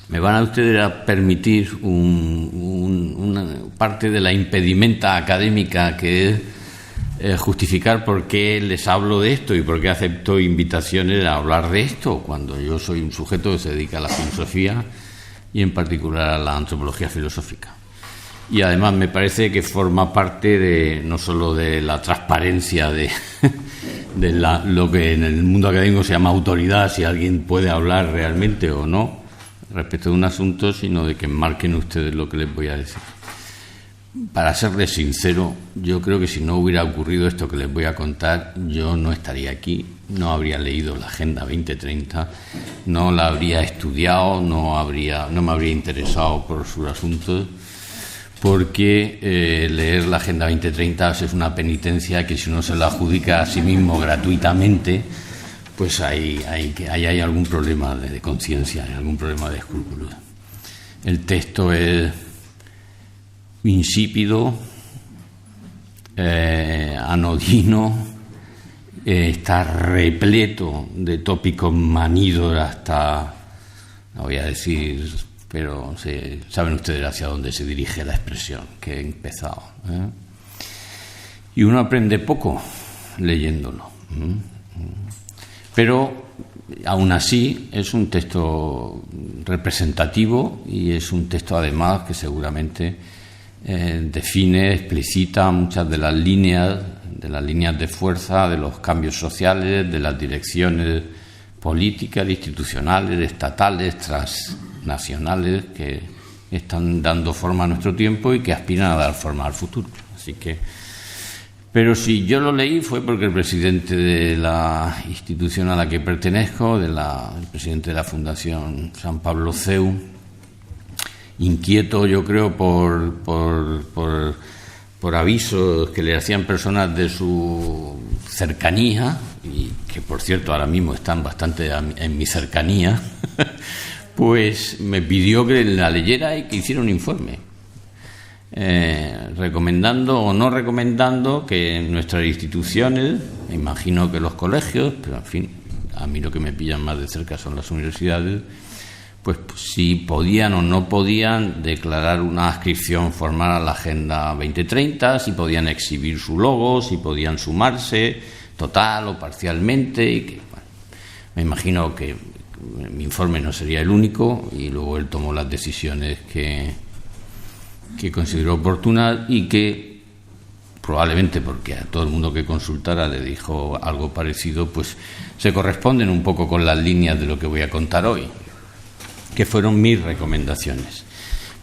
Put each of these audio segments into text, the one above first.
me van a ustedes a permitir una parte de la impedimenta académica, que es justificar por qué les hablo de esto y por qué acepto invitaciones a hablar de esto, cuando yo soy un sujeto que se dedica a la filosofía y en particular a la antropología filosófica. Y además me parece que forma parte no solo de la transparencia de lo que en el mundo académico se llama autoridad, si alguien puede hablar realmente o no respecto de un asunto, sino de que enmarquen ustedes lo que les voy a decir. Para serles sincero, yo creo que si no hubiera ocurrido esto que les voy a contar, yo no estaría aquí, no habría leído la Agenda 2030, no la habría estudiado, no me habría interesado por sus asuntos, porque leer la Agenda 2030 es una penitencia que si uno se la adjudica a sí mismo gratuitamente, pues ahí hay algún problema de conciencia, hay algún problema de escrúpulos. El texto es insípido, anodino, está repleto de tópicos manidos hasta, no voy a decir, pero saben ustedes hacia dónde se dirige la expresión que he empezado, y uno aprende poco leyéndolo, pero aún así es un texto representativo y es un texto además que seguramente define, explicita muchas de las líneas de fuerza de los cambios sociales, de las direcciones políticas, institucionales, estatales, transnacionales que están dando forma a nuestro tiempo y que aspiran a dar forma al futuro. Así que, pero si yo lo leí fue porque el presidente de la institución a la que pertenezco, el presidente de la Fundación San Pablo CEU, inquieto, yo creo, por avisos que le hacían personas de su cercanía, y que por cierto ahora mismo están bastante en mi cercanía, pues me pidió que la leyera y que hiciera un informe, recomendando o no recomendando que nuestras instituciones, me imagino que los colegios, pero en fin, a mí lo que me pillan más de cerca son las universidades, pues si podían o no podían declarar una adscripción formal a la Agenda 2030, si podían exhibir su logo, si podían sumarse total o parcialmente, y que, bueno, me imagino que mi informe no sería el único, y luego él tomó las decisiones que consideró oportunas y que probablemente porque a todo el mundo que consultara le dijo algo parecido, pues se corresponden un poco con las líneas de lo que voy a contar hoy, que fueron mis recomendaciones.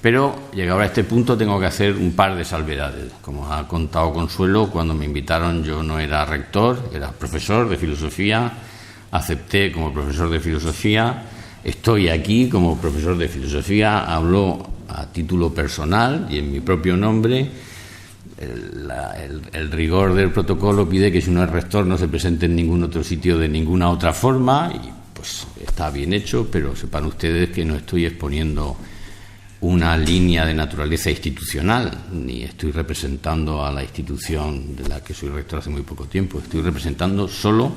Pero, llegado a este punto, tengo que hacer un par de salvedades. Como ha contado Consuelo, cuando me invitaron yo no era rector, era profesor de filosofía, acepté como profesor de filosofía, estoy aquí como profesor de filosofía, hablo a título personal y en mi propio nombre. El rigor del protocolo pide que si uno es rector no se presente en ningún otro sitio de ninguna otra forma, y pues está bien hecho, pero sepan ustedes que no estoy exponiendo una línea de naturaleza institucional, ni estoy representando a la institución de la que soy rector hace muy poco tiempo. Estoy representando solo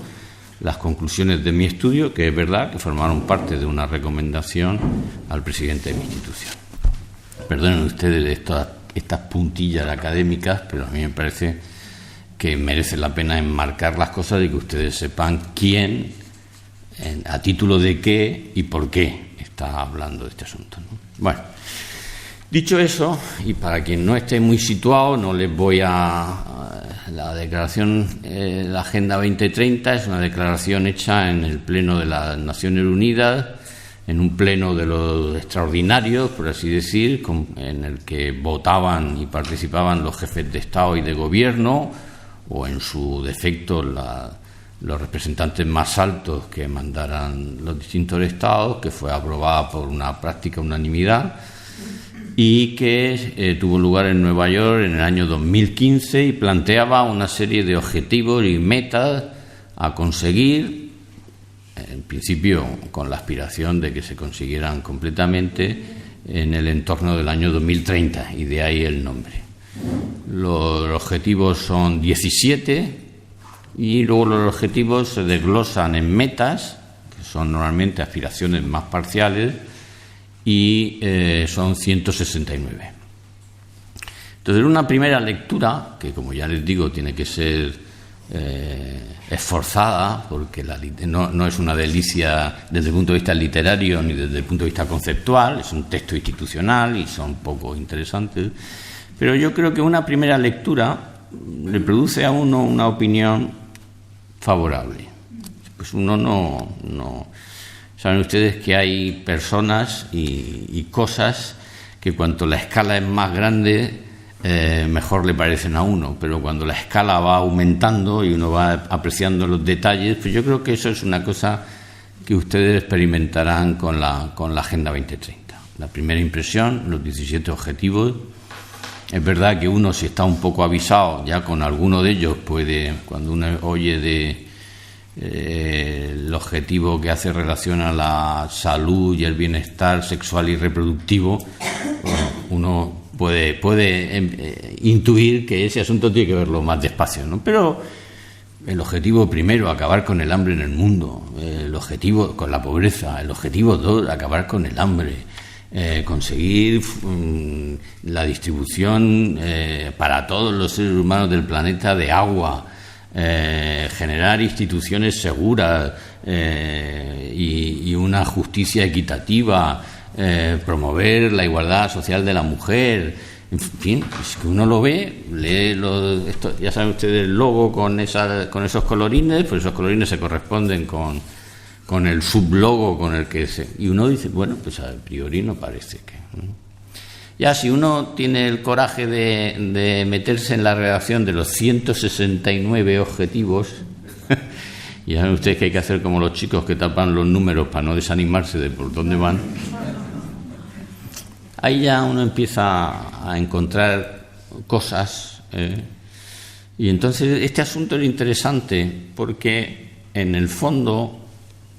las conclusiones de mi estudio, que es verdad que formaron parte de una recomendación al presidente de mi institución. Perdonen ustedes estas puntillas académicas, pero a mí me parece que merece la pena enmarcar las cosas y que ustedes sepan quién, a título de qué y por qué está hablando de este asunto, ¿no? Bueno, dicho eso, y para quien no esté muy situado, no les voy la declaración, la Agenda 2030 es una declaración hecha en el Pleno de las Naciones Unidas, en un pleno de los extraordinarios, por así decir, en el que votaban y participaban los jefes de Estado y de Gobierno, o en su defecto los representantes más altos que mandaran los distintos estados, que fue aprobada por una práctica unanimidad y que tuvo lugar en Nueva York en el año 2015 y planteaba una serie de objetivos y metas a conseguir, en principio con la aspiración de que se consiguieran completamente en el entorno del año 2030, y de ahí el nombre. Los objetivos son 17 y luego los objetivos se desglosan en metas, que son normalmente aspiraciones más parciales, y son 169. Entonces, una primera lectura, que como ya les digo, tiene que ser esforzada, porque no es una delicia desde el punto de vista literario ni desde el punto de vista conceptual, es un texto institucional y son poco interesantes, pero yo creo que una primera lectura le produce a uno una opinión favorable. Pues uno no saben ustedes que hay personas y cosas que cuanto la escala es más grande, mejor le parecen a uno, pero cuando la escala va aumentando y uno va apreciando los detalles, pues yo creo que eso es una cosa que ustedes experimentarán con la Agenda 2030. La primera impresión, los 17 objetivos. Es verdad que uno, si está un poco avisado ya con alguno de ellos, puede, cuando uno oye el objetivo que hace relación a la salud y el bienestar sexual y reproductivo, uno puede intuir que ese asunto tiene que verlo más despacio, ¿no? Pero el objetivo primero, acabar con el hambre en el mundo, el objetivo con la pobreza, el objetivo 2, acabar con el hambre, conseguir la distribución para todos los seres humanos del planeta de agua, generar instituciones seguras y una justicia equitativa, promover la igualdad social de la mujer. En fin, es que uno lo ve, lee ya saben ustedes el logo con esos colorines, pues esos colorines se corresponden con el sublogo con el que y uno dice, bueno, pues a priori no parece que. Ya si uno tiene el coraje de meterse en la redacción de los 169 objetivos, ya saben ustedes que hay que hacer como los chicos que tapan los números para no desanimarse de por dónde van. Ahí ya uno empieza a encontrar cosas, y entonces este asunto es interesante porque en el fondo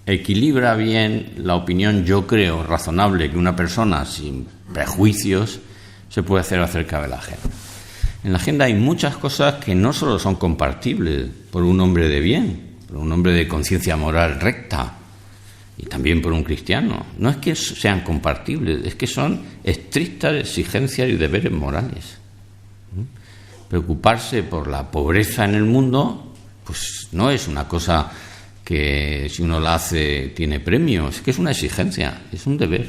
equilibra bien la opinión, yo creo, razonable que una persona sin prejuicios se puede hacer acerca de la agenda. En la agenda hay muchas cosas que no solo son compartibles por un hombre de bien, por un hombre de conciencia moral recta, y también por un cristiano. No es que sean compartibles, es que son estrictas exigencias y deberes morales. Preocuparse por la pobreza en el mundo, pues no es una cosa que si uno la hace tiene premio, es que es una exigencia, es un deber.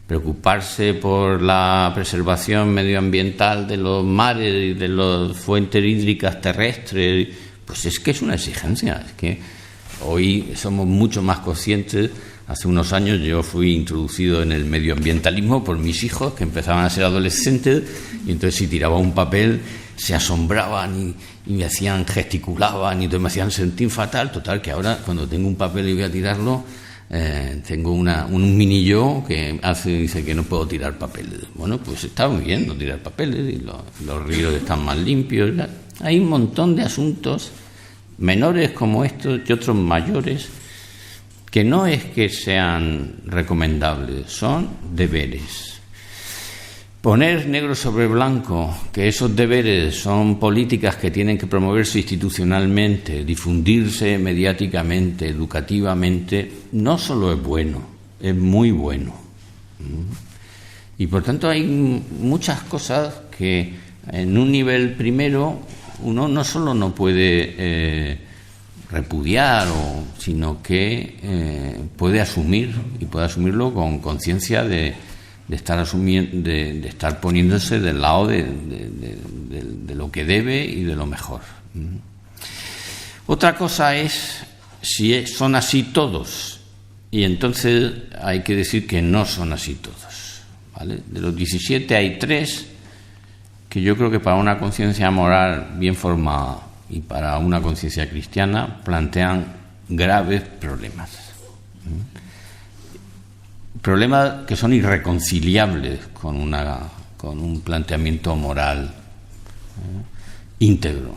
Preocuparse por la preservación medioambiental de los mares y de las fuentes hídricas terrestres, pues es que es una exigencia, es que hoy somos mucho más conscientes. Hace unos años yo fui introducido en el medioambientalismo por mis hijos, que empezaban a ser adolescentes, y entonces si tiraba un papel se asombraban y me hacían, gesticulaban, y entonces me hacían sentir fatal. Total, que ahora cuando tengo un papel y voy a tirarlo, tengo un mini yo que dice que no puedo tirar papeles. Bueno, pues está muy bien no tirar papeles, y los ríos están más limpios. Hay un montón de asuntos menores como estos y otros mayores que no es que sean recomendables, son deberes. Poner negro sobre blanco que esos deberes son políticas que tienen que promoverse institucionalmente, difundirse mediáticamente, educativamente, no solo es bueno, es muy bueno. Y por tanto hay muchas cosas que en un nivel primero uno no solo no puede repudiar, sino que puede asumir, y puede asumirlo con conciencia de estar poniéndose del lado de lo que debe y de lo mejor. Otra cosa es si son así todos, y entonces hay que decir que no son así todos, ¿vale? De los 17 hay 3 que yo creo que para una conciencia moral bien formada y para una conciencia cristiana plantean graves problemas. Problemas que son irreconciliables con un planteamiento moral íntegro.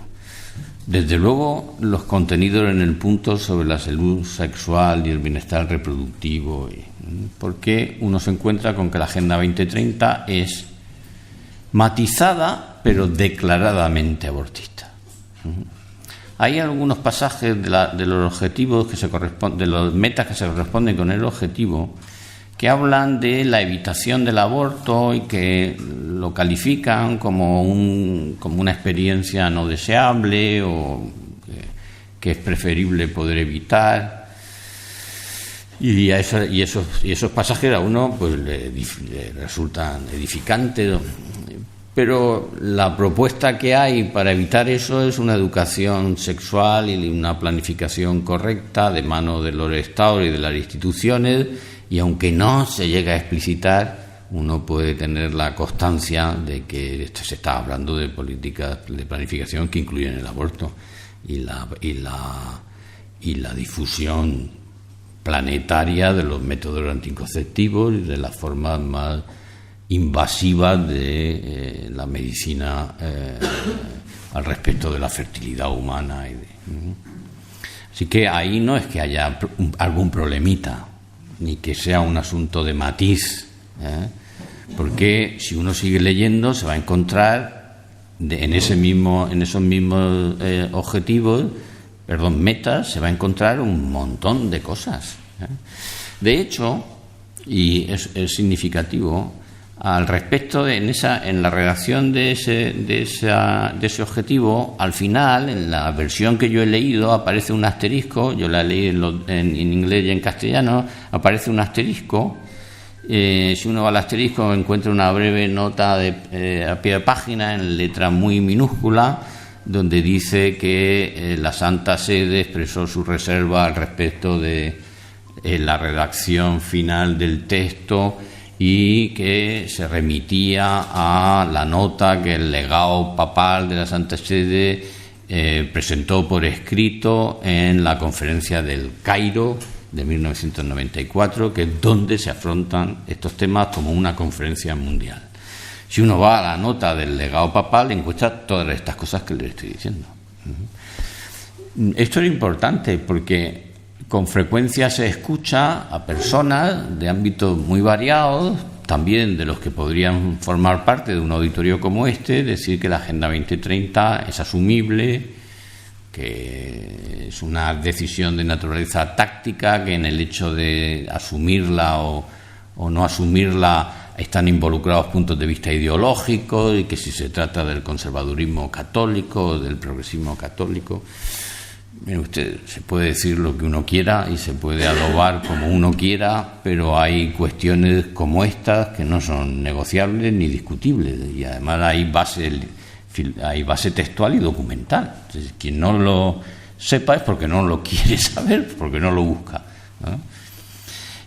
Desde luego, los contenidos en el punto sobre la salud sexual y el bienestar reproductivo, porque uno se encuentra con que la Agenda 2030 es matizada pero declaradamente abortista. Hay algunos pasajes de los objetivos que se corresponden, de las metas que se corresponden con el objetivo, que hablan de la evitación del aborto y que lo califican como una experiencia no deseable o que es preferible poder evitar. Y esos pasajes a uno pues le resultan edificantes, pero la propuesta que hay para evitar eso es una educación sexual y una planificación correcta de mano de los estados y de las instituciones, y aunque no se llegue a explicitar, uno puede tener la constancia de que se está hablando de políticas de planificación que incluyen el aborto y la difusión planetaria de los métodos anticonceptivos y de las formas más invasivas de la medicina al respecto de la fertilidad humana. Así que ahí no es que haya algún problemita, ni que sea un asunto de matiz, porque si uno sigue leyendo se va a encontrar en esos mismos metas, se va a encontrar un montón de cosas. De hecho, y es significativo, al respecto en la redacción de ese objetivo, al final, en la versión que yo he leído, aparece un asterisco. Yo la leí en inglés y en castellano. Aparece un asterisco. Si uno va al asterisco, encuentra una breve nota a pie de página en letra muy minúscula, donde dice que la Santa Sede expresó su reserva al respecto de la redacción final del texto y que se remitía a la nota que el legado papal de la Santa Sede presentó por escrito en la conferencia del Cairo de 1994, que es donde se afrontan estos temas como una conferencia mundial. Si uno va a la nota del legado papal, encuentra todas estas cosas que le estoy diciendo. Esto es importante porque con frecuencia se escucha a personas de ámbitos muy variados, también de los que podrían formar parte de un auditorio como este, decir que la Agenda 2030 es asumible, que es una decisión de naturaleza táctica, que en el hecho de asumirla o no asumirla están involucrados puntos de vista ideológicos, y que si se trata del conservadurismo católico o del progresismo católico. Mire usted, se puede decir lo que uno quiera y se puede adobar como uno quiera, pero hay cuestiones como estas que no son negociables ni discutibles, y además hay base textual y documental. Entonces, quien no lo sepa es porque no lo quiere saber, porque no lo busca, ¿no?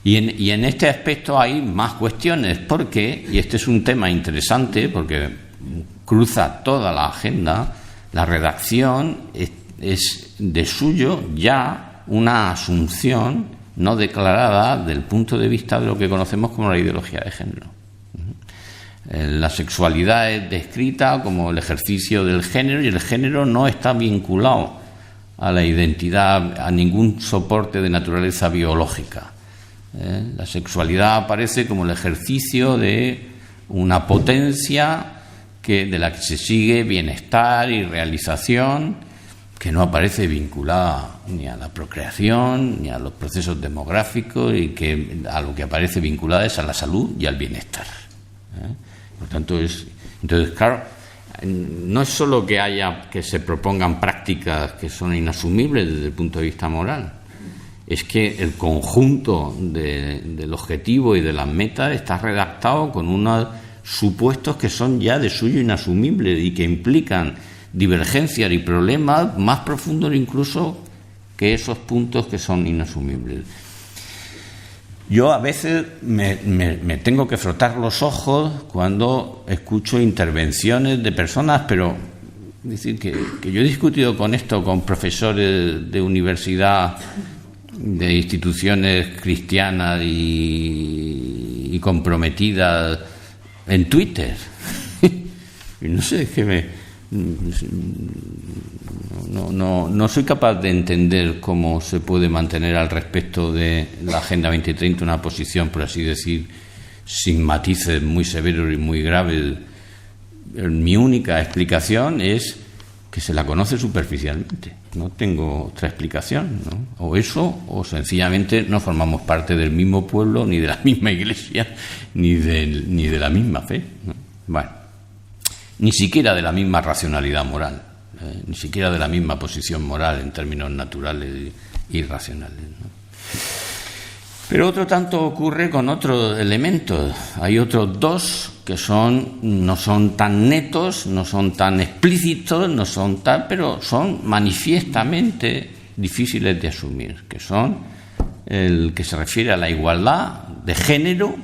Y en este aspecto hay más cuestiones, porque, y este es un tema interesante porque cruza toda la agenda, la redacción es de suyo ya una asunción no declarada del punto de vista de lo que conocemos como la ideología de género. La sexualidad es descrita como el ejercicio del género, y el género no está vinculado a la identidad, a ningún soporte de naturaleza biológica. La sexualidad aparece como el ejercicio de una potencia de la que se sigue bienestar y realización, que no aparece vinculada ni a la procreación ni a los procesos demográficos, y que a lo que aparece vinculada es a la salud y al bienestar. Por tanto, entonces, claro, no es solo que se propongan prácticas que son inasumibles desde el punto de vista moral, es que el conjunto del objetivo y de las metas está redactado con unos supuestos que son ya de suyo inasumibles y que implican divergencias y problemas más profundos incluso que esos puntos que son inasumibles. Yo a veces me tengo que frotar los ojos cuando escucho intervenciones de personas, pero es decir, que yo he discutido con esto con profesores de universidad, de instituciones cristianas y comprometidas en Twitter. Y no sé, es que no soy capaz de entender cómo se puede mantener al respecto de la Agenda 2030 una posición, por así decir, sin matices muy severos y muy graves. Mi única explicación es que se la conoce superficialmente. No tengo otra explicación, ¿no? O eso, o sencillamente no formamos parte del mismo pueblo, ni de la misma iglesia, ni de la misma fe, ¿no? Bueno, ni siquiera de la misma racionalidad moral, ni siquiera de la misma posición moral en términos naturales y racionales, ¿no? Pero otro tanto ocurre con otros elementos. Hay otros dos que no son tan netos, no son tan explícitos, no son tal, pero son manifiestamente difíciles de asumir, que son el que se refiere a la igualdad de género,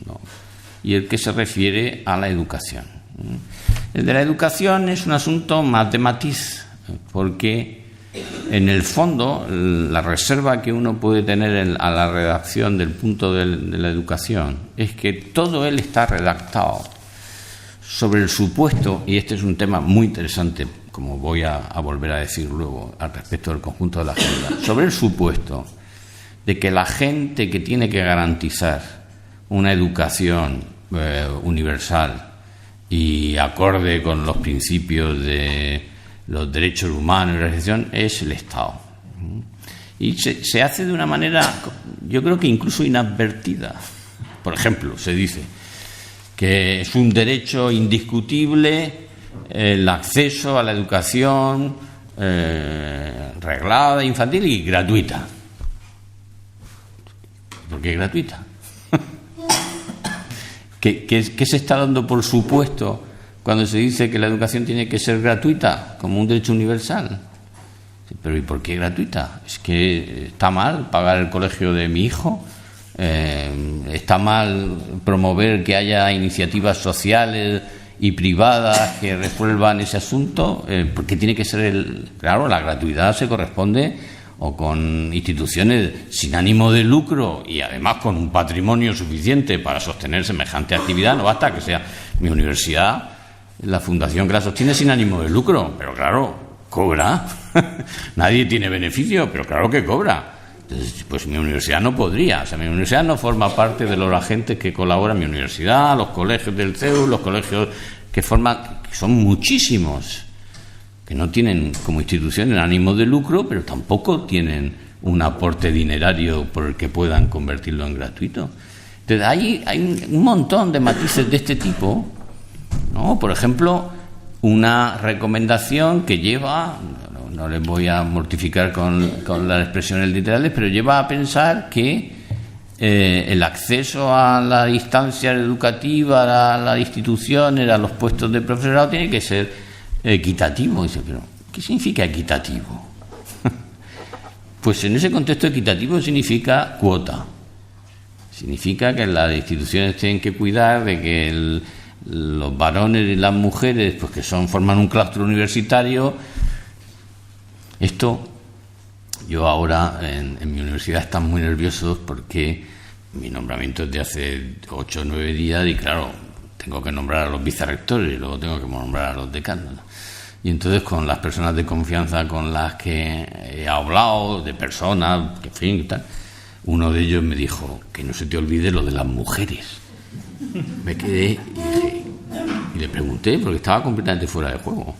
¿no? Y el que se refiere a la educación. El de la educación es un asunto más de matiz, porque en el fondo la reserva que uno puede tener a la redacción del punto de la educación es que todo él está redactado sobre el supuesto, y este es un tema muy interesante, como voy a volver a decir luego al respecto del conjunto de la agenda, sobre el supuesto de que la gente que tiene que garantizar una educación universal y acorde con los principios de los derechos humanos y la realización es el Estado. Y se hace de una manera, yo creo que incluso inadvertida. Por ejemplo, se dice que es un derecho indiscutible el acceso a la educación reglada, infantil y gratuita. ¿Por qué gratuita? ¿Qué se está dando por supuesto cuando se dice que la educación tiene que ser gratuita, como un derecho universal? Pero ¿y por qué gratuita? ¿Es que está mal pagar el colegio de mi hijo? ¿Está mal promover que haya iniciativas sociales y privadas que resuelvan ese asunto? Porque tiene que ser claro, la gratuidad se corresponde o con instituciones sin ánimo de lucro y además con un patrimonio suficiente para sostener semejante actividad. No basta que sea mi universidad, la fundación que la sostiene sin ánimo de lucro, pero claro, cobra. Nadie tiene beneficio, pero claro que cobra. Entonces, pues mi universidad no podría. O sea, mi universidad no forma parte de los agentes que colaboran. Mi universidad, los colegios del CEU, los colegios que forman, que son muchísimos, que no tienen como institución el ánimo de lucro, pero tampoco tienen un aporte dinerario por el que puedan convertirlo en gratuito. Entonces, hay un montón de matices de este tipo, ¿no? Por ejemplo, una recomendación que lleva, no les voy a mortificar con las expresiones literales, pero lleva a pensar que el acceso a la instancia educativa, a las instituciones, a los puestos de profesorado, tiene que ser equitativo. Dice, pero ¿qué significa equitativo? Pues en ese contexto equitativo significa cuota. Significa que las instituciones tienen que cuidar de que los varones y las mujeres, pues que forman un claustro universitario. Esto, yo ahora en mi universidad están muy nerviosos porque mi nombramiento es de hace 8 o 9 días y claro, tengo que nombrar a los vicerrectores y luego tengo que nombrar a los decanos, ¿no? Y entonces con las personas de confianza con las que he hablado, de personas, que en fin, y tal, uno de ellos me dijo, que no se te olvide lo de las mujeres. Me quedé y le pregunté, porque estaba completamente fuera de juego.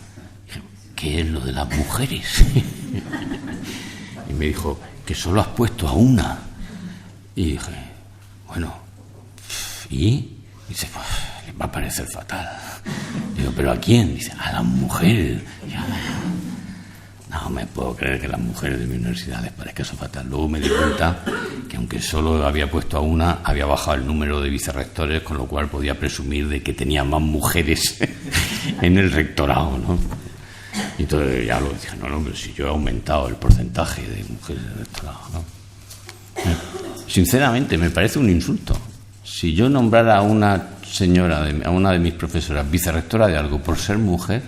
Dije, ¿qué es lo de las mujeres? Y me dijo, que solo has puesto a una. Y dije, bueno, ¿y? Y dice, pues, les va a parecer fatal. Digo, ¿pero a quién? Dice, a las mujeres. Y yo, no me puedo creer que a las mujeres de mi universidad les parezca eso fatal. Luego me di cuenta que aunque solo había puesto a una, había bajado el número de vicerrectores, con lo cual podía presumir de que tenía más mujeres en el rectorado, ¿no? Y entonces ya lo dije, no, pero si yo he aumentado el porcentaje de mujeres en el rectorado, ¿no? Sinceramente, me parece un insulto. Si yo nombrara a una señora, a una de mis profesoras, vicerrectora de algo por ser mujer,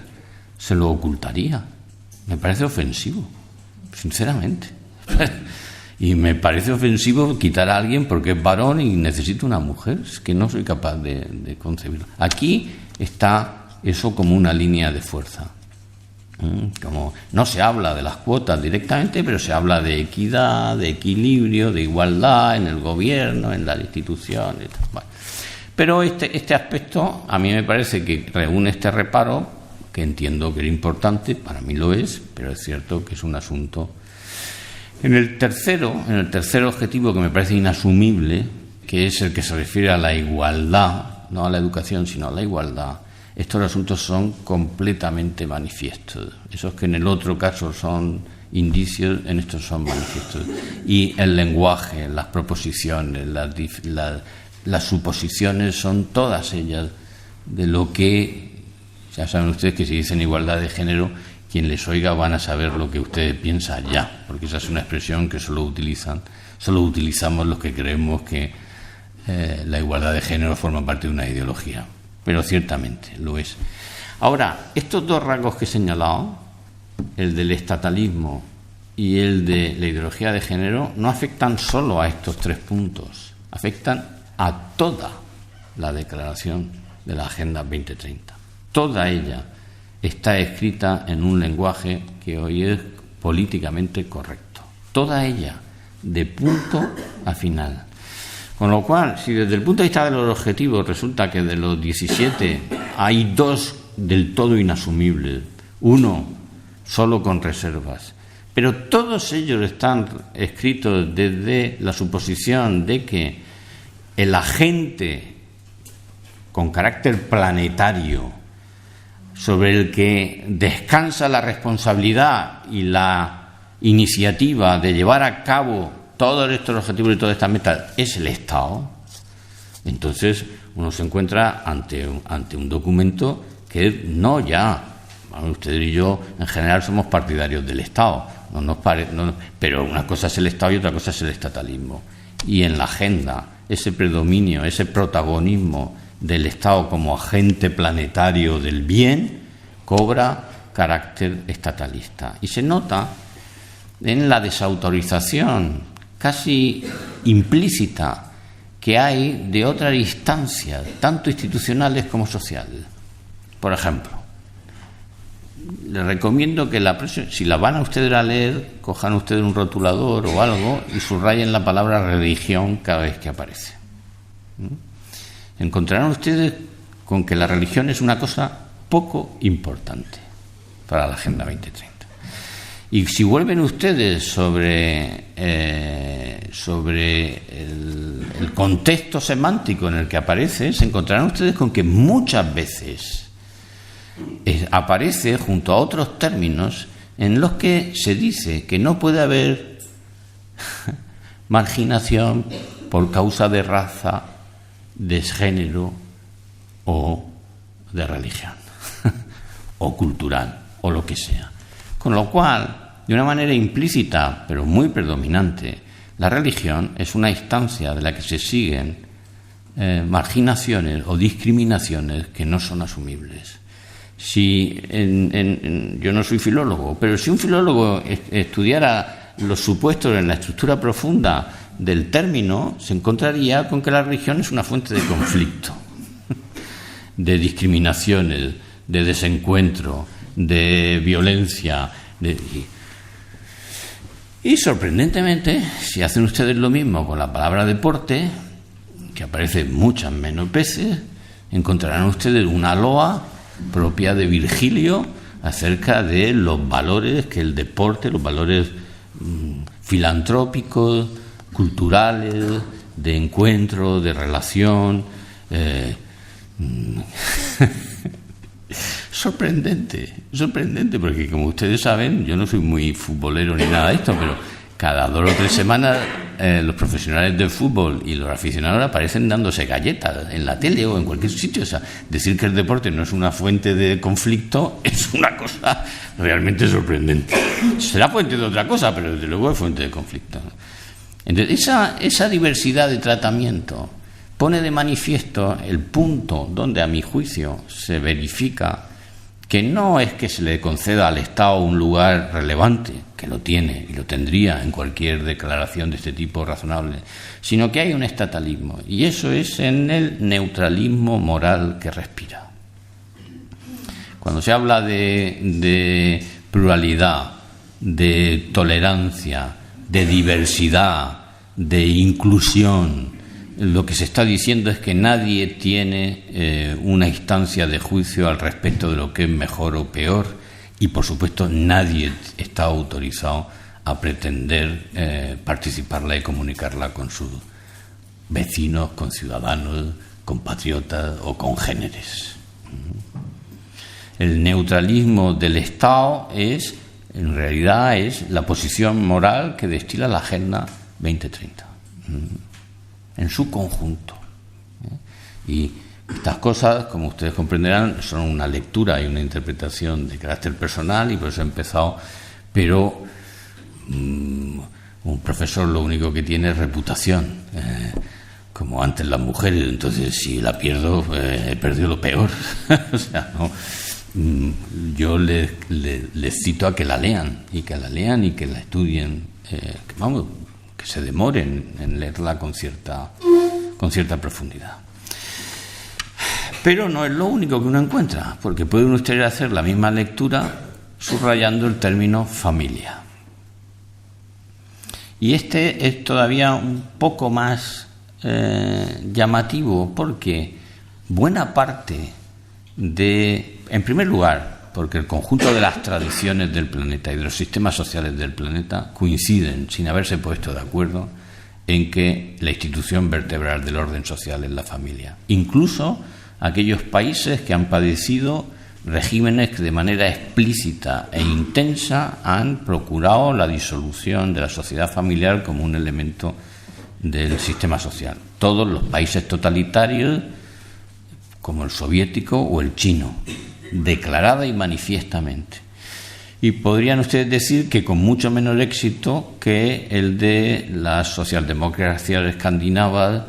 se lo ocultaría. Me parece ofensivo, sinceramente. Y me parece ofensivo quitar a alguien porque es varón y necesita una mujer. Es que no soy capaz de concebirlo. Aquí está eso como una línea de fuerza. Como no se habla de las cuotas directamente, pero se habla de equidad, de equilibrio, de igualdad en el gobierno, en las instituciones. Bueno. Pero este aspecto a mí me parece que reúne este reparo que entiendo que era importante, para mí lo es, pero es cierto que es un asunto. En el tercer objetivo, que me parece inasumible, que es el que se refiere a la igualdad, no a la educación, sino a la igualdad, estos asuntos son completamente manifiestos. Esos que en el otro caso son indicios, en estos son manifiestos. Y el lenguaje, las proposiciones, las suposiciones, son todas ellas de lo que, ya saben ustedes que si dicen igualdad de género, quien les oiga van a saber lo que ustedes piensan ya, porque esa es una expresión que solo utilizamos los que creemos que la igualdad de género forma parte de una ideología, pero ciertamente lo es. Ahora, estos dos rasgos que he señalado, el del estatalismo y el de la ideología de género, no afectan solo a estos 3 puntos, afectan a toda la declaración de la Agenda 2030. Toda ella está escrita en un lenguaje que hoy es políticamente correcto. Toda ella, de punto a final. Con lo cual, si desde el punto de vista de los objetivos resulta que de los 17 hay 2 del todo inasumibles, 1 solo con reservas, pero todos ellos están escritos desde la suposición de que el agente con carácter planetario sobre el que descansa la responsabilidad y la iniciativa de llevar a cabo todos estos objetivos y todas estas metas es el Estado, entonces uno se encuentra ante un documento que no ya, usted y yo en general somos partidarios del Estado, pero una cosa es el Estado y otra cosa es el estatalismo. Y en la agenda, ese predominio, ese protagonismo del Estado como agente planetario del bien cobra carácter estatalista. Y se nota en la desautorización casi implícita que hay de otras instancias, tanto institucionales como sociales. Por ejemplo, les recomiendo que si la van a ustedes a leer, cojan ustedes un rotulador o algo y subrayen la palabra religión cada vez que aparece. Encontrarán ustedes con que la religión es una cosa poco importante para la Agenda 2030. Y si vuelven ustedes sobre el contexto semántico en el que aparece, se encontrarán ustedes con que muchas veces aparece junto a otros términos en los que se dice que no puede haber marginación por causa de raza, de género o de religión o cultural o lo que sea. Con lo cual, de una manera implícita pero muy predominante, la religión es una instancia de la que se siguen marginaciones o discriminaciones que no son asumibles. Yo no soy filólogo, pero si un filólogo estudiara los supuestos en la estructura profunda del término, se encontraría con que la religión es una fuente de conflicto, de discriminaciones, de desencuentro, de violencia. Y sorprendentemente, si hacen ustedes lo mismo con la palabra deporte, que aparece muchas menos veces, encontrarán ustedes una loa propia de Virgilio acerca de los valores que el deporte, los valores filantrópicos, culturales, de encuentro, de relación. Sorprendente, porque como ustedes saben, yo no soy muy futbolero ni nada de esto, pero cada 2 o 3 semanas los profesionales del fútbol y los aficionados aparecen dándose galletas en la tele o en cualquier sitio. O sea, decir que el deporte no es una fuente de conflicto es una cosa realmente sorprendente. Será fuente de otra cosa, pero desde luego es fuente de conflicto. Entonces, esa diversidad de tratamiento pone de manifiesto el punto donde, a mi juicio, se verifica que no es que se le conceda al Estado un lugar relevante, que lo tiene y lo tendría en cualquier declaración de este tipo razonable, sino que hay un estatalismo, y eso es en el neutralismo moral que respira. Cuando se habla de pluralidad, de tolerancia, de diversidad, de inclusión, lo que se está diciendo es que nadie tiene una instancia de juicio al respecto de lo que es mejor o peor, y por supuesto nadie está autorizado a pretender participarla y comunicarla con sus vecinos, con ciudadanos, compatriotas o congéneres. El neutralismo del Estado en realidad es la posición moral que destila la Agenda 2030 en su conjunto. Y estas cosas, como ustedes comprenderán, son una lectura y una interpretación de carácter personal, y por eso he empezado, pero un profesor lo único que tiene es reputación, como antes las mujeres, entonces si la pierdo, he perdido lo peor. O sea, no, yo les cito a que la lean y que la estudien, que se demoren en leerla con cierta profundidad. Pero no es lo único que uno encuentra, porque pueden ustedes hacer la misma lectura subrayando el término familia. Y este es todavía un poco más llamativo, porque buena parte en primer lugar, porque el conjunto de las tradiciones del planeta y de los sistemas sociales del planeta coinciden, sin haberse puesto de acuerdo, en que la institución vertebral del orden social es la familia. Incluso aquellos países que han padecido regímenes que de manera explícita e intensa han procurado la disolución de la sociedad familiar como un elemento del sistema social. Todos los países totalitarios, como el soviético o el chino, declarada y manifiestamente. Y podrían ustedes decir que con mucho menor éxito que el de las socialdemocracias escandinavas,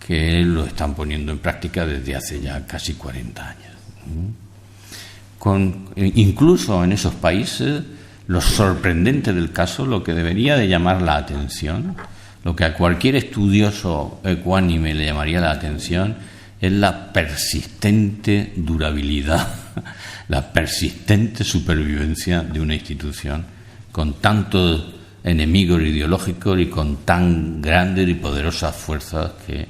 que lo están poniendo en práctica desde hace ya casi 40 años. Incluso en esos países, lo sorprendente del caso, lo que debería de llamar la atención, lo que a cualquier estudioso ecuánime le llamaría la atención, es la persistente durabilidad, la persistente supervivencia de una institución con tantos enemigos ideológicos y con tan grandes y poderosas fuerzas que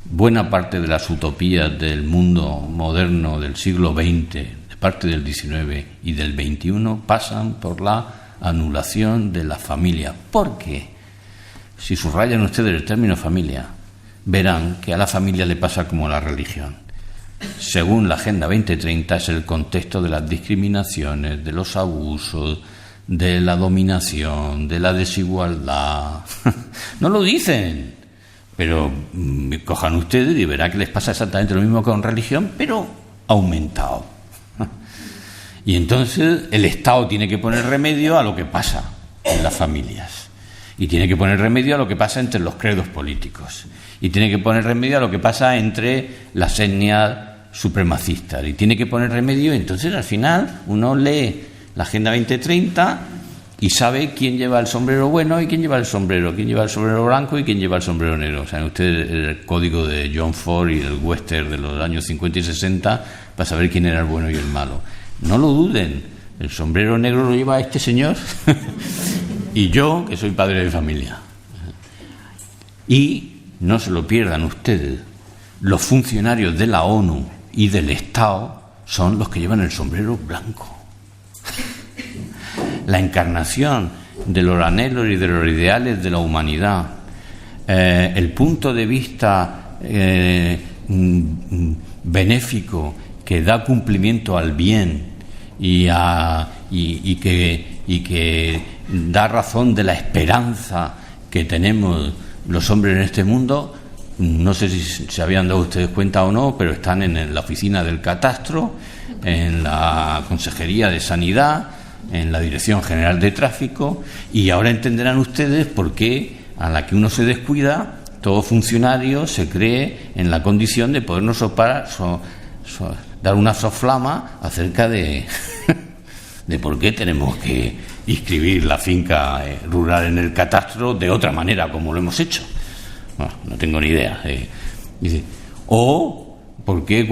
buena parte de las utopías del mundo moderno del siglo XX, de parte del XIX y del XXI, pasan por la anulación de la familia. ¿Por qué? Si subrayan ustedes el término familia, verán que a la familia le pasa como a la religión. Según la Agenda 2030, es el contexto de las discriminaciones, de los abusos, de la dominación, de la desigualdad. No lo dicen, pero cojan ustedes y verán que les pasa exactamente lo mismo con religión, pero aumentado. Y entonces el Estado tiene que poner remedio a lo que pasa en las familias. Y tiene que poner remedio a lo que pasa entre los credos políticos. Y tiene que poner remedio a lo que pasa entre las etnias supremacistas. Y tiene que poner remedio, entonces al final uno lee la Agenda 2030 y sabe quién lleva el sombrero bueno y quién lleva el sombrero blanco y quién lleva el sombrero negro. O sea, ustedes el código de John Ford y el western de los años 50 y 60 para saber quién era el bueno y el malo. No lo duden, el sombrero negro lo lleva este señor y yo, que soy padre de familia. Y no se lo pierdan ustedes, los funcionarios de la ONU y del Estado son los que llevan el sombrero blanco. La encarnación de los anhelos y de los ideales de la humanidad, el punto de vista benéfico que da cumplimiento al bien y que da razón de la esperanza que tenemos los hombres en este mundo. No sé si se habían dado ustedes cuenta o no, pero están en la oficina del catastro, en la Consejería de Sanidad, en la Dirección General de Tráfico, y ahora entenderán ustedes por qué a la que uno se descuida, todo funcionario se cree en la condición de podernos dar una soflama acerca de por qué tenemos que inscribir la finca rural en el catastro de otra manera como lo hemos hecho. Bueno, no tengo ni idea. Dice, o por qué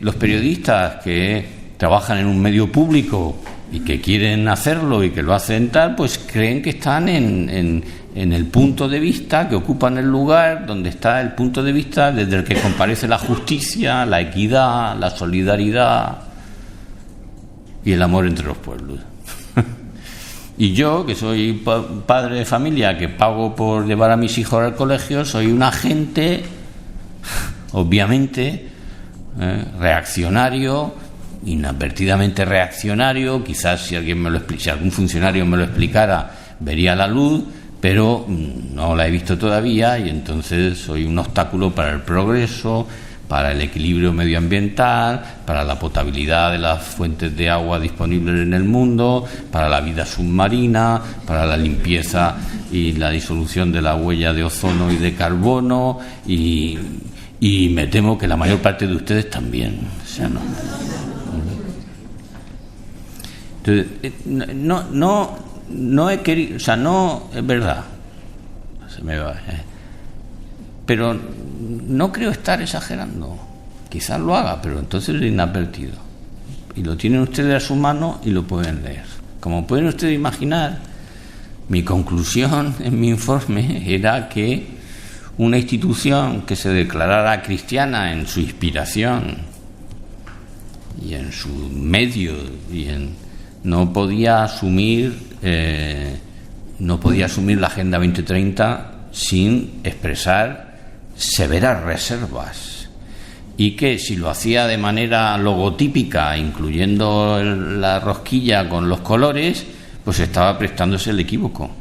los periodistas que trabajan en un medio público y que quieren hacerlo y que lo hacen tal, pues creen que están en el punto de vista, que ocupan el lugar donde está el punto de vista desde el que comparece la justicia, la equidad, la solidaridad y el amor entre los pueblos. Y yo, que soy padre de familia, que pago por llevar a mis hijos al colegio, soy un agente, obviamente, reaccionario, inadvertidamente reaccionario. Quizás si algún funcionario me lo explicara, vería la luz, pero no la he visto todavía, y entonces soy un obstáculo para el progreso, para el equilibrio medioambiental, para la potabilidad de las fuentes de agua disponibles en el mundo, para la vida submarina, para la limpieza y la disolución de la huella de ozono y de carbono, y me temo que la mayor parte de ustedes también. O sea, no. Entonces, no he querido, o sea, no es verdad. Se me va. Pero no creo estar exagerando. Quizás lo haga, pero entonces es inadvertido. Y lo tienen ustedes a su mano y lo pueden leer. Como pueden ustedes imaginar, mi conclusión en mi informe era que una institución que se declarara cristiana en su inspiración y en su medio no podía asumir la Agenda 2030 sin expresar severas reservas, y que si lo hacía de manera logotípica, incluyendo la rosquilla con los colores, pues estaba prestándose el equívoco,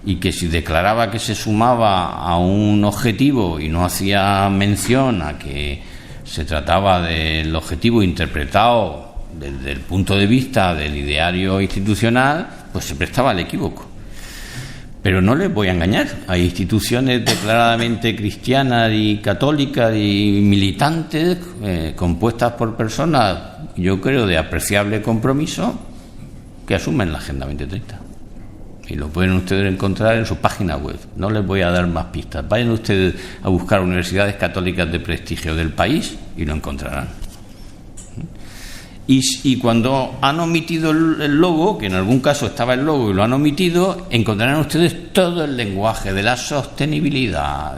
y que si declaraba que se sumaba a un objetivo y no hacía mención a que se trataba del objetivo interpretado desde el punto de vista del ideario institucional, pues se prestaba al equívoco. Pero no les voy a engañar, hay instituciones declaradamente cristianas y católicas y militantes, compuestas por personas, yo creo, de apreciable compromiso, que asumen la Agenda 2030. Y lo pueden ustedes encontrar en su página web. No les voy a dar más pistas. Vayan ustedes a buscar universidades católicas de prestigio del país y lo encontrarán. Y cuando han omitido el logo, que en algún caso estaba el logo y lo han omitido, encontrarán ustedes todo el lenguaje de la sostenibilidad.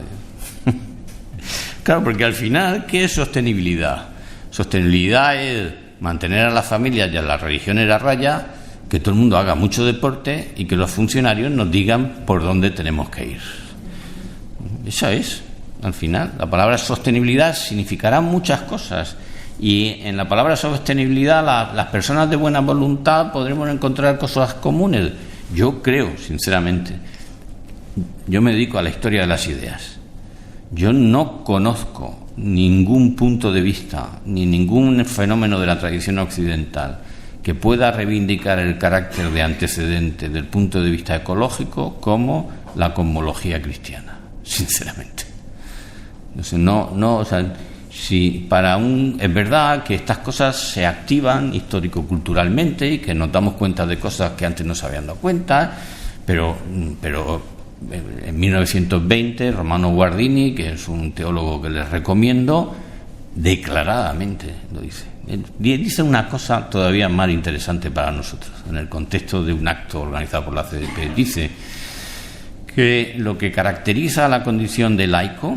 Claro, porque al final, ¿qué es sostenibilidad? Sostenibilidad es mantener a las familias y a las religiones a raya, que todo el mundo haga mucho deporte y que los funcionarios nos digan por dónde tenemos que ir. Esa es, al final. La palabra sostenibilidad significará muchas cosas. Y en la palabra sostenibilidad las personas de buena voluntad podremos encontrar cosas comunes. Yo creo, sinceramente, yo me dedico a la historia de las ideas. Yo no conozco ningún punto de vista ni ningún fenómeno de la tradición occidental que pueda reivindicar el carácter de antecedente del punto de vista ecológico como la cosmología cristiana, sinceramente. Entonces, o sea, si es verdad que estas cosas se activan histórico-culturalmente y que nos damos cuenta de cosas que antes no se habían dado cuenta, pero en 1920 Romano Guardini, que es un teólogo que les recomiendo, declaradamente lo dice. Dice una cosa todavía más interesante para nosotros, en el contexto de un acto organizado por la CDP. Dice que lo que caracteriza a la condición de laico,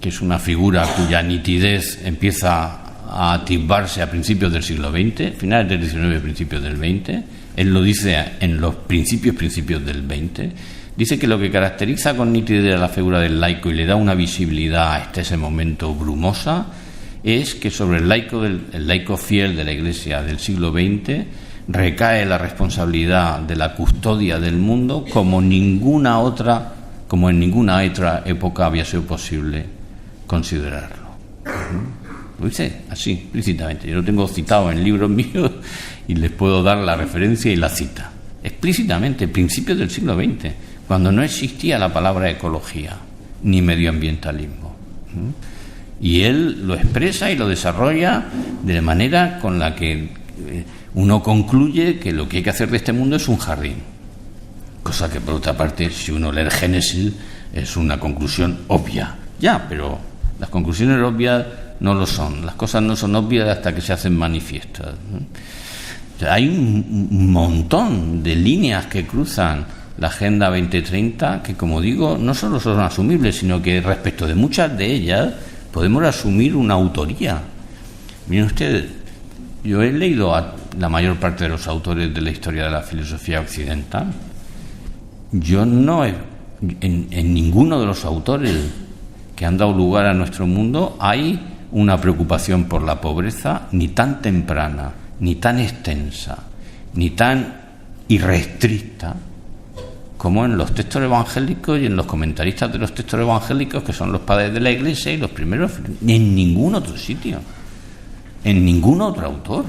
que es una figura cuya nitidez empieza a atisbarse a principios del siglo XX, finales del XIX, principios del XX, él lo dice en los principios del XX, dice que lo que caracteriza con nitidez a la figura del laico y le da una visibilidad hasta ese momento brumosa, es que sobre el laico fiel de la Iglesia del siglo XX recae la responsabilidad de la custodia del mundo como en ninguna otra época había sido posible considerarlo. Lo dice así, explícitamente. Yo lo tengo citado en libros míos y les puedo dar la referencia y la cita. Explícitamente, principios del siglo XX, cuando no existía la palabra ecología ni medioambientalismo. Y él lo expresa y lo desarrolla de manera con la que uno concluye que lo que hay que hacer de este mundo es un jardín. Cosa que, por otra parte, si uno lee el Génesis, es una conclusión obvia. Ya, pero las conclusiones obvias no lo son. Las cosas no son obvias hasta que se hacen manifiestas. O sea, hay un montón de líneas que cruzan la Agenda 2030 que, como digo, no solo son asumibles, sino que respecto de muchas de ellas podemos asumir una autoría. Miren ustedes, yo he leído a la mayor parte de los autores de la historia de la filosofía occidental. Yo no he, en ninguno de los autores que han dado lugar a nuestro mundo hay una preocupación por la pobreza ni tan temprana, ni tan extensa, ni tan irrestricta como en los textos evangélicos y en los comentaristas de los textos evangélicos, que son los padres de la Iglesia y los primeros, en ningún otro sitio, en ningún otro autor.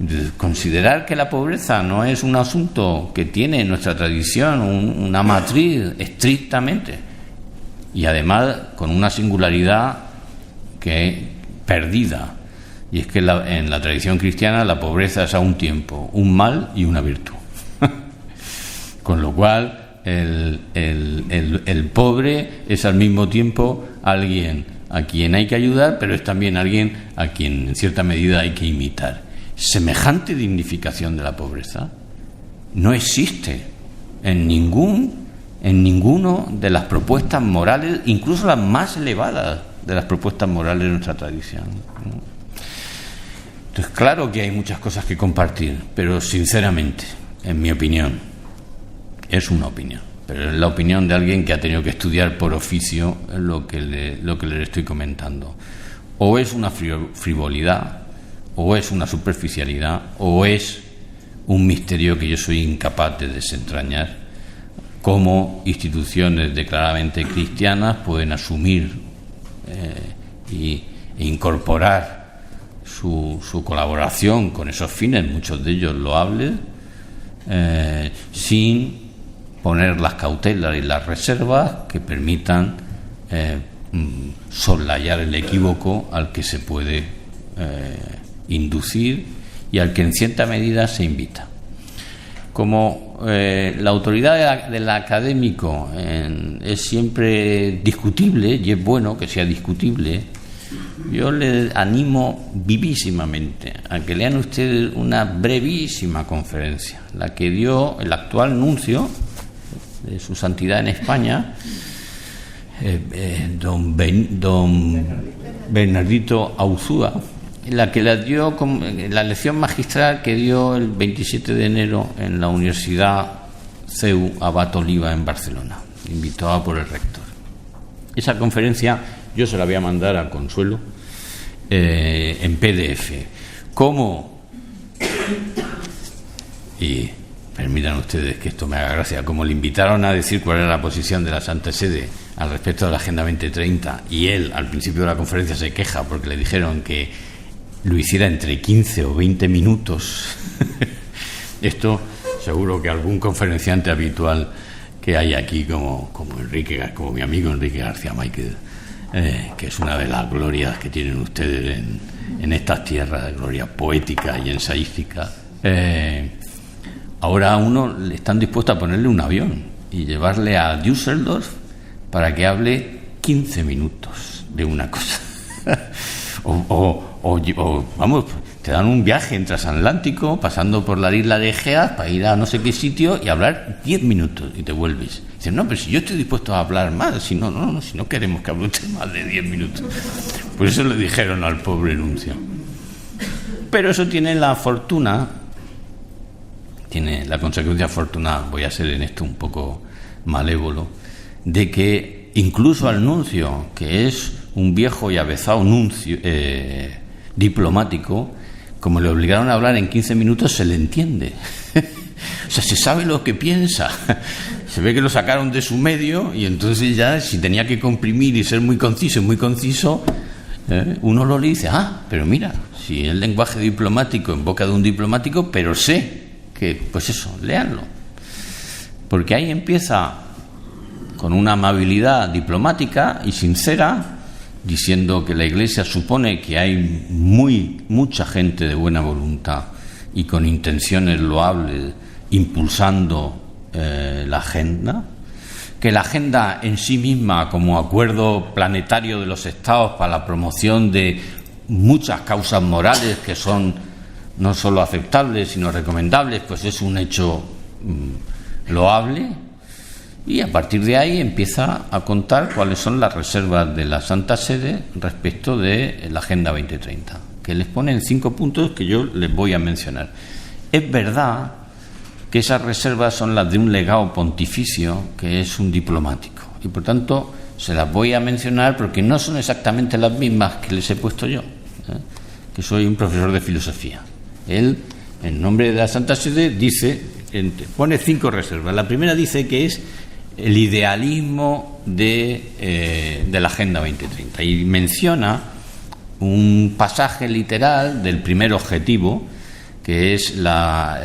Entonces, considerar que la pobreza no es un asunto que tiene en nuestra tradición una matriz estrictamente, y además con una singularidad que es perdida, y es que en la tradición cristiana la pobreza es a un tiempo un mal y una virtud. Con lo cual el pobre es al mismo tiempo alguien a quien hay que ayudar, pero es también alguien a quien en cierta medida hay que imitar. Semejante dignificación de la pobreza no existe en ninguno de las propuestas morales, incluso las más elevadas de las propuestas morales de nuestra tradición. Entonces, claro que hay muchas cosas que compartir, pero sinceramente, en mi opinión, es una opinión, pero es la opinión de alguien que ha tenido que estudiar por oficio lo que le estoy comentando. O es una frivolidad, o es una superficialidad, o es un misterio que yo soy incapaz de desentrañar, cómo instituciones declaradamente cristianas pueden asumir e incorporar su colaboración con esos fines, muchos de ellos loables, sin poner las cautelas y las reservas que permitan soslayar el equívoco al que se puede inducir y al que en cierta medida se invita. Como la autoridad del académico es siempre discutible, y es bueno que sea discutible, yo le animo vivísimamente a que lean ustedes una brevísima conferencia, la que dio el actual nuncio de su santidad en España, don Bernardito Auzúa, la que la dio la lección magistral que dio el 27 de enero en la Universidad CEU Abad Oliva en Barcelona, invitada por el rector. Esa conferencia yo se la voy a mandar a Consuelo en PDF. ¿Cómo? Y permitan ustedes que esto me haga gracia. Como le invitaron a decir cuál era la posición de la Santa Sede al respecto de la Agenda 2030, y él al principio de la conferencia se queja porque le dijeron que lo hiciera entre 15 o 20 minutos. Esto seguro que algún conferenciante habitual que hay aquí, como mi amigo Enrique García Michael, que es una de las glorias que tienen ustedes en estas tierras, gloria poética y ensayística, ahora a uno le están dispuestos a ponerle un avión y llevarle a Düsseldorf para que hable 15 minutos de una cosa. o vamos, te dan un viaje en transatlántico pasando por la isla de Egea para ir a no sé qué sitio y hablar 10 minutos y te vuelves. Dicen, no, pero si yo estoy dispuesto a hablar más, si no queremos que hable usted más de 10 minutos. Por eso le dijeron al pobre nuncio. Pero eso tiene la fortuna, tiene la consecuencia afortunada, voy a ser en esto un poco malévolo, de que incluso al nuncio, que es un viejo y avezado nuncio diplomático, como le obligaron a hablar en 15 minutos, se le entiende. O sea, se sabe lo que piensa. Se ve que lo sacaron de su medio y entonces ya, si tenía que comprimir y ser muy conciso, uno lo le dice, pero mira, si el lenguaje diplomático en boca de un diplomático, pero sé que, pues eso, léanlo. Porque ahí empieza con una amabilidad diplomática y sincera, diciendo que la Iglesia supone que hay mucha gente de buena voluntad y con intenciones loables impulsando la agenda, que la agenda en sí misma, como acuerdo planetario de los estados para la promoción de muchas causas morales que son no solo aceptables, sino recomendables, pues es un hecho loable. Y a partir de ahí empieza a contar cuáles son las reservas de la Santa Sede respecto de la Agenda 2030, que les pone en 5 puntos que yo les voy a mencionar. Es verdad que esas reservas son las de un legado pontificio, que es un diplomático, y por tanto se las voy a mencionar porque no son exactamente las mismas que les he puesto yo, que soy un profesor de filosofía. Él, en nombre de la Santa Sede, pone 5 reservas. La primera dice que es el idealismo de la Agenda 2030 y menciona un pasaje literal del primer objetivo, que es la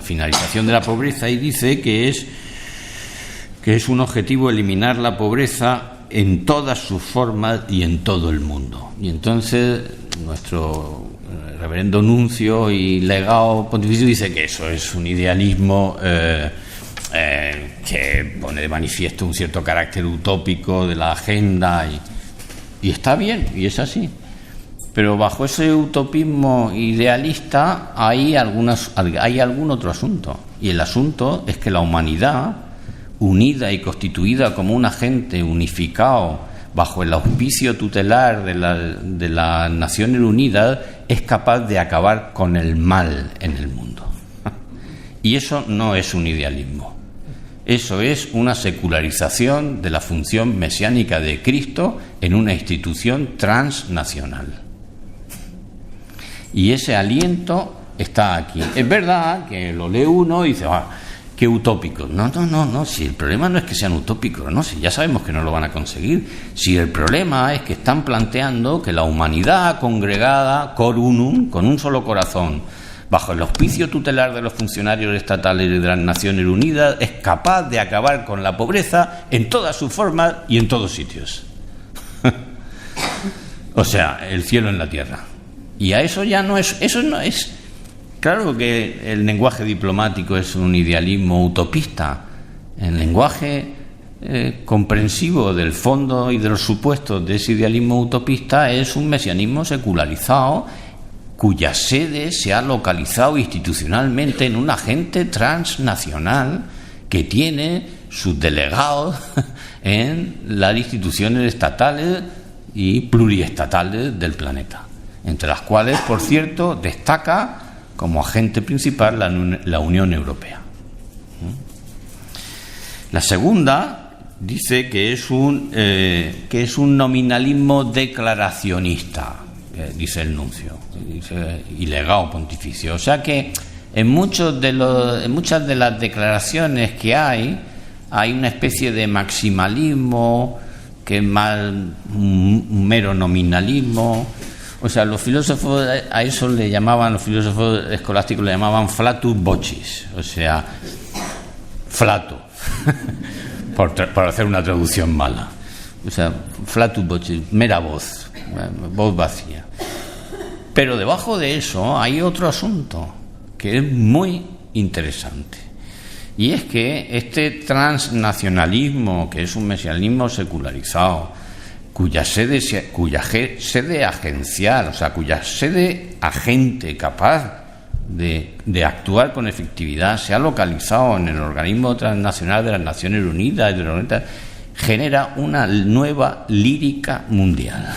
finalización de la pobreza, y dice que es un objetivo eliminar la pobreza en todas sus formas y en todo el mundo. Y entonces nuestro reverendo nuncio y legado pontificio dice que eso es un idealismo que pone de manifiesto un cierto carácter utópico de la agenda, y está bien, y es así. Pero bajo ese utopismo idealista hay algún otro asunto, y el asunto es que la humanidad, unida y constituida como un agente unificado bajo el auspicio tutelar de las Naciones Unidas, es capaz de acabar con el mal en el mundo. Y eso no es un idealismo. Eso es una secularización de la función mesiánica de Cristo en una institución transnacional. Y ese aliento está aquí. Es verdad que lo lee uno y dice, qué utópico. No, si el problema no es que sean utópicos, no, si ya sabemos que no lo van a conseguir. Si el problema es que están planteando que la humanidad congregada, cor unum, con un solo corazón, bajo el auspicio tutelar de los funcionarios estatales de las Naciones Unidas, es capaz de acabar con la pobreza en todas sus formas y en todos sitios. O sea, el cielo en la tierra. Y a eso ya no es... Eso no es... Claro que el lenguaje diplomático es un idealismo utopista. El lenguaje comprensivo del fondo y de los supuestos de ese idealismo utopista es un mesianismo secularizado, cuya sede se ha localizado institucionalmente en un agente transnacional que tiene sus delegados en las instituciones estatales y pluriestatales del planeta, entre las cuales, por cierto, destaca como agente principal la Unión Europea. La segunda dice que es un nominalismo declaracionista, dice el nuncio, y legado pontificio. O sea que en muchas de las declaraciones que hay una especie de maximalismo que es más un mero nominalismo. O sea, los filósofos a eso los filósofos escolásticos le llamaban flatus vocis, o sea, flato, por hacer una traducción mala. O sea, flatus vocis, mera voz vacía. Pero debajo de eso hay otro asunto que es muy interesante. Y es que este transnacionalismo, que es un mesianismo secularizado, cuya sede agencial, o sea, cuya sede agente capaz de actuar con efectividad se ha localizado en el organismo transnacional de las Naciones Unidas, genera una nueva lírica mundial.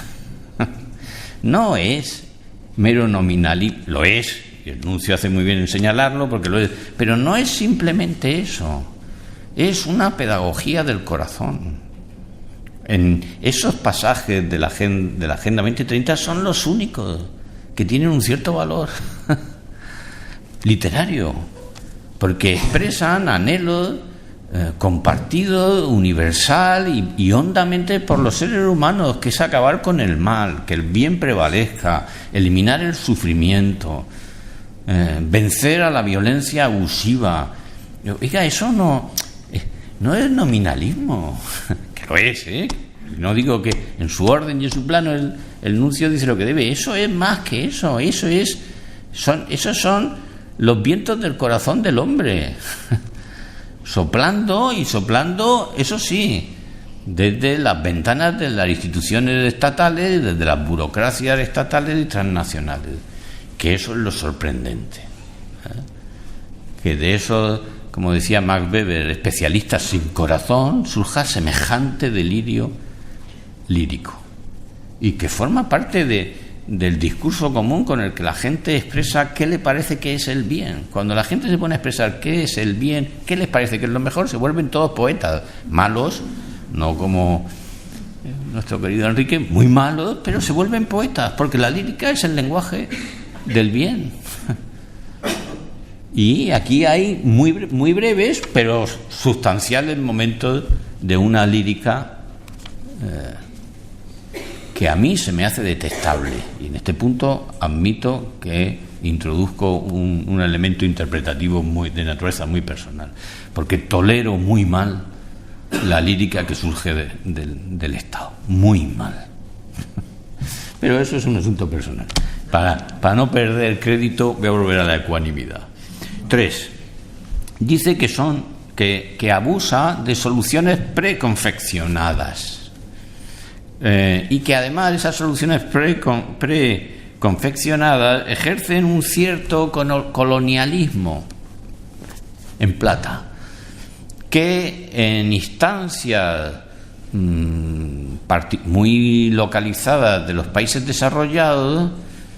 No es mero nominalismo, lo es, y el nuncio hace muy bien en señalarlo porque lo es, pero no es simplemente eso, es una pedagogía del corazón. En esos pasajes de la Agenda 2030 son los únicos que tienen un cierto valor literario, porque expresan anhelos compartido, universal y hondamente por los seres humanos, que es acabar con el mal, que el bien prevalezca, eliminar el sufrimiento, vencer a la violencia abusiva. Oiga, eso no es nominalismo, que lo es, no digo que en su orden y en su plano el nuncio dice lo que debe. Eso es más que eso, esos son los vientos del corazón del hombre. Soplando, eso sí, desde las ventanas de las instituciones estatales, desde las burocracias estatales y transnacionales, que eso es lo sorprendente, que de eso, como decía Max Weber, especialistas sin corazón, surja semejante delirio lírico, y que forma parte del discurso común con el que la gente expresa qué le parece que es el bien. Cuando la gente se pone a expresar qué es el bien, qué les parece que es lo mejor, se vuelven todos poetas, malos, no como nuestro querido Enrique, muy malos, pero se vuelven poetas, porque la lírica es el lenguaje del bien. Y aquí hay muy breves, pero sustanciales momentos de una lírica que a mí se me hace detestable. Y en este punto admito que introduzco un elemento interpretativo de naturaleza muy personal, porque tolero muy mal la lírica que surge del Estado. Muy mal. Pero eso es un asunto personal. Para no perder crédito, voy a volver a la ecuanimidad. 3. Dice que abusa de soluciones preconfeccionadas. Y que además esas soluciones preconfeccionadas ejercen un cierto colonialismo en plata, que en instancias muy localizadas de los países desarrollados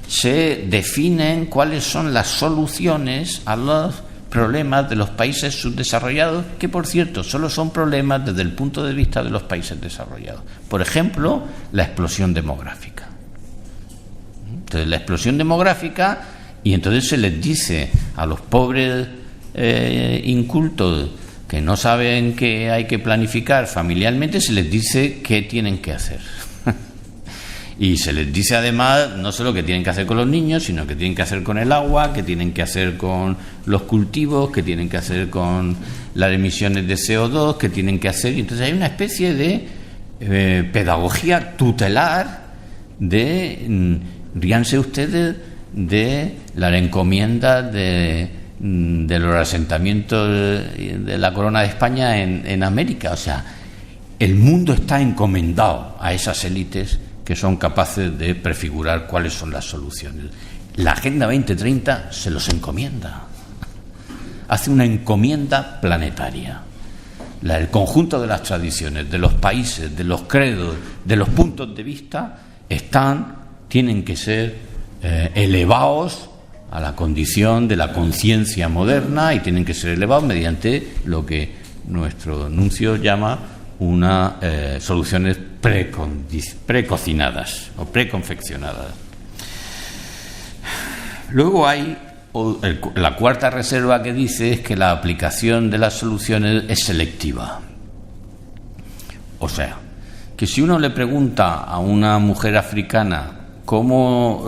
se definen cuáles son las soluciones a los problemas de los países subdesarrollados, que por cierto solo son problemas desde el punto de vista de los países desarrollados. Por ejemplo, la explosión demográfica. Entonces, la explosión demográfica, y entonces se les dice a los pobres incultos que no saben que hay que planificar familiarmente, se les dice qué tienen que hacer. Y se les dice además no solo qué tienen que hacer con los niños, sino qué tienen que hacer con el agua, qué tienen que hacer con los cultivos, qué tienen que hacer con las emisiones de CO2, qué tienen que hacer. Y entonces hay una especie de pedagogía tutelar de ríanse ustedes de las encomiendas de los asentamientos de la corona de España en América. O sea, el mundo está encomendado a esas élites que son capaces de prefigurar cuáles son las soluciones. La Agenda 2030 se los encomienda. Hace una encomienda planetaria. El conjunto de las tradiciones, de los países, de los credos, de los puntos de vista, tienen que ser elevados a la condición de la conciencia moderna, y tienen que ser elevados mediante lo que nuestro nuncio llama soluciones precocinadas o preconfeccionadas. Luego hay la cuarta reserva que dice es que la aplicación de las soluciones es selectiva. O sea, que si uno le pregunta a una mujer africana cómo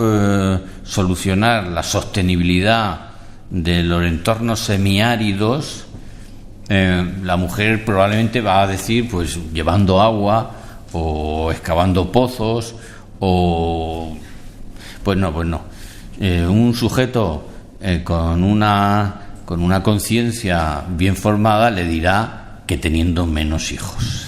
solucionar la sostenibilidad de los entornos semiáridos, la mujer probablemente va a decir, pues llevando agua o excavando pozos o... Pues no. Un sujeto con una conciencia bien formada le dirá que teniendo menos hijos.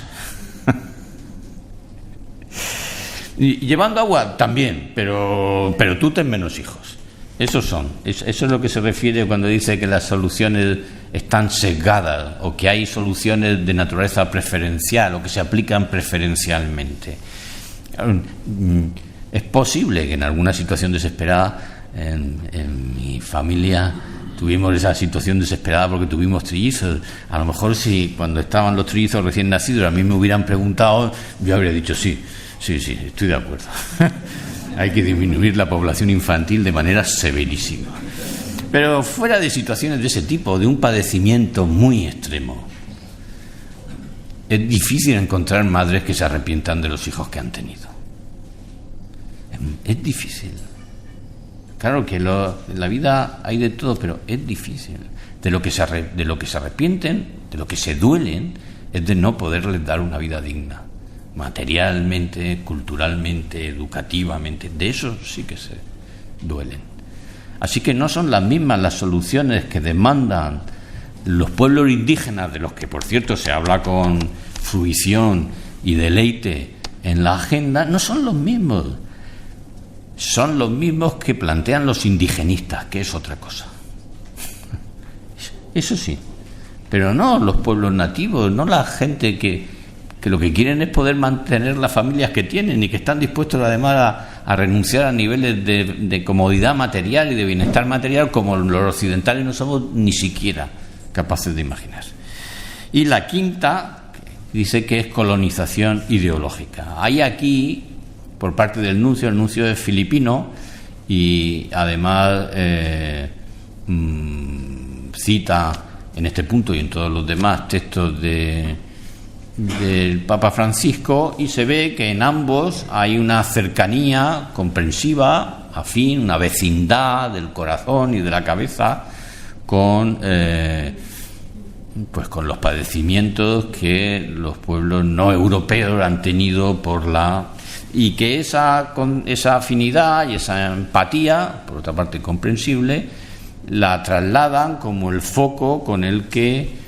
Y llevando agua también, pero tú ten menos hijos. Eso es lo que se refiere cuando dice que las soluciones están sesgadas o que hay soluciones de naturaleza preferencial o que se aplican preferencialmente. Es posible que en alguna situación desesperada, en mi familia tuvimos esa situación desesperada porque tuvimos trillizos. A lo mejor si cuando estaban los trillizos recién nacidos a mí me hubieran preguntado, yo habría dicho sí, estoy de acuerdo. Hay que disminuir la población infantil de manera severísima. Pero fuera de situaciones de ese tipo, de un padecimiento muy extremo, es difícil encontrar madres que se arrepientan de los hijos que han tenido. Es difícil. Claro que en la vida hay de todo, pero es difícil. De lo que se arrepienten, de lo que se duelen, es de no poderles dar una vida digna. Materialmente, culturalmente, educativamente, de eso sí que se duelen. Así que no son las mismas las soluciones que demandan los pueblos indígenas, de los que por cierto se habla con fruición y deleite en la agenda, no son los mismos. son los mismos que plantean los indigenistas, que es otra cosa. Eso sí, pero no los pueblos nativos, no la gente que lo que quieren es poder mantener las familias que tienen y que están dispuestos además a renunciar a niveles de comodidad material y de bienestar material como los occidentales no somos ni siquiera capaces de imaginar. Y la quinta dice que es colonización ideológica. Hay aquí, por parte del nuncio, el nuncio es filipino y además cita en este punto y en todos los demás textos del Papa Francisco, y se ve que en ambos hay una cercanía comprensiva, afín, una vecindad del corazón y de la cabeza con los padecimientos que los pueblos no europeos han tenido y que esa afinidad y esa empatía, por otra parte comprensible, la trasladan como el foco con el que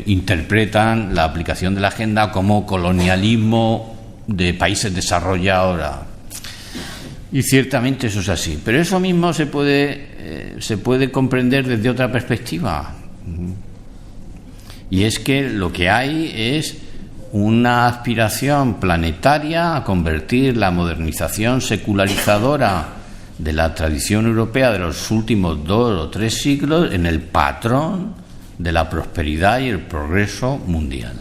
interpretan la aplicación de la agenda como colonialismo de países desarrollados. Y ciertamente eso es así, pero eso mismo se puede comprender desde otra perspectiva, y es que lo que hay es una aspiración planetaria a convertir la modernización secularizadora de la tradición europea de los últimos 2 o 3 siglos en el patrón de la prosperidad y el progreso mundial.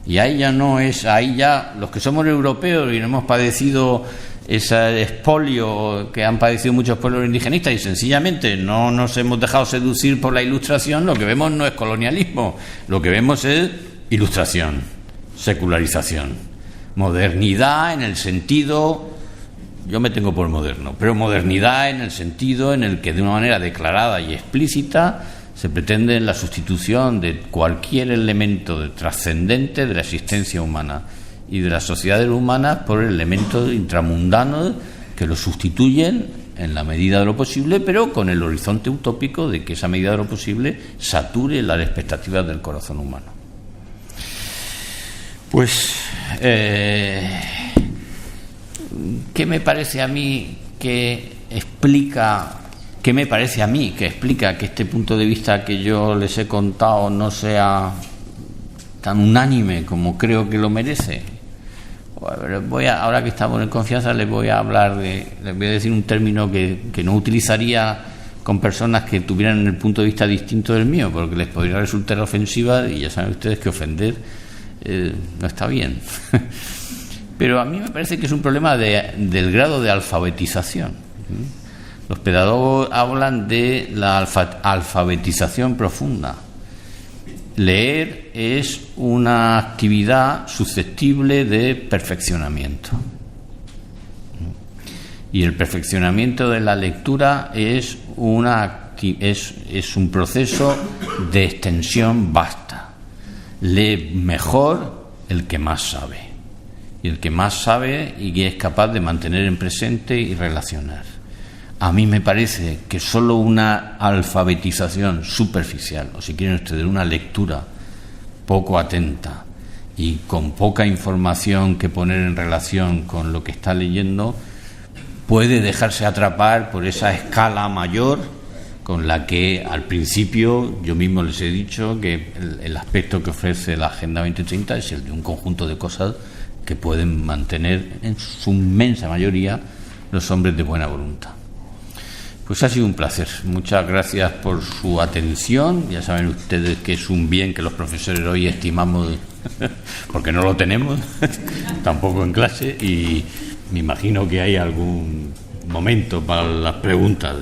Y ahí ya los que somos europeos y no hemos padecido ese expolio que han padecido muchos pueblos indigenistas y sencillamente no nos hemos dejado seducir por la Ilustración, lo que vemos no es colonialismo, lo que vemos es ilustración, secularización, modernidad en el sentido, yo me tengo por moderno, pero modernidad en el sentido en el que de una manera declarada y explícita se pretende la sustitución de cualquier elemento trascendente de la existencia humana y de las sociedades humanas por elementos intramundanos que lo sustituyen en la medida de lo posible, pero con el horizonte utópico de que esa medida de lo posible sature las expectativas del corazón humano. Pues, ¿qué me parece a mí que explica que este punto de vista que yo les he contado no sea tan unánime como creo que lo merece? Ahora que estamos en confianza, les voy a decir un término que no utilizaría con personas que tuvieran el punto de vista distinto del mío, porque les podría resultar ofensiva, y ya saben ustedes que ofender no está bien. Pero a mí me parece que es un problema del grado de alfabetización. Los pedagogos hablan de la alfabetización profunda. Leer es una actividad susceptible de perfeccionamiento. Y el perfeccionamiento de la lectura es un proceso de extensión vasta. Lee mejor el que más sabe. Y el que más sabe y que es capaz de mantener en presente y relacionar. A mí me parece que solo una alfabetización superficial, o si quieren ustedes, una lectura poco atenta y con poca información que poner en relación con lo que está leyendo, puede dejarse atrapar por esa escala mayor con la que al principio yo mismo les he dicho que el aspecto que ofrece la Agenda 2030 es el de un conjunto de cosas que pueden mantener en su inmensa mayoría los hombres de buena voluntad. Pues ha sido un placer. Muchas gracias por su atención. Ya saben ustedes que es un bien que los profesores hoy estimamos, porque no lo tenemos, tampoco en clase, y me imagino que hay algún momento para las preguntas.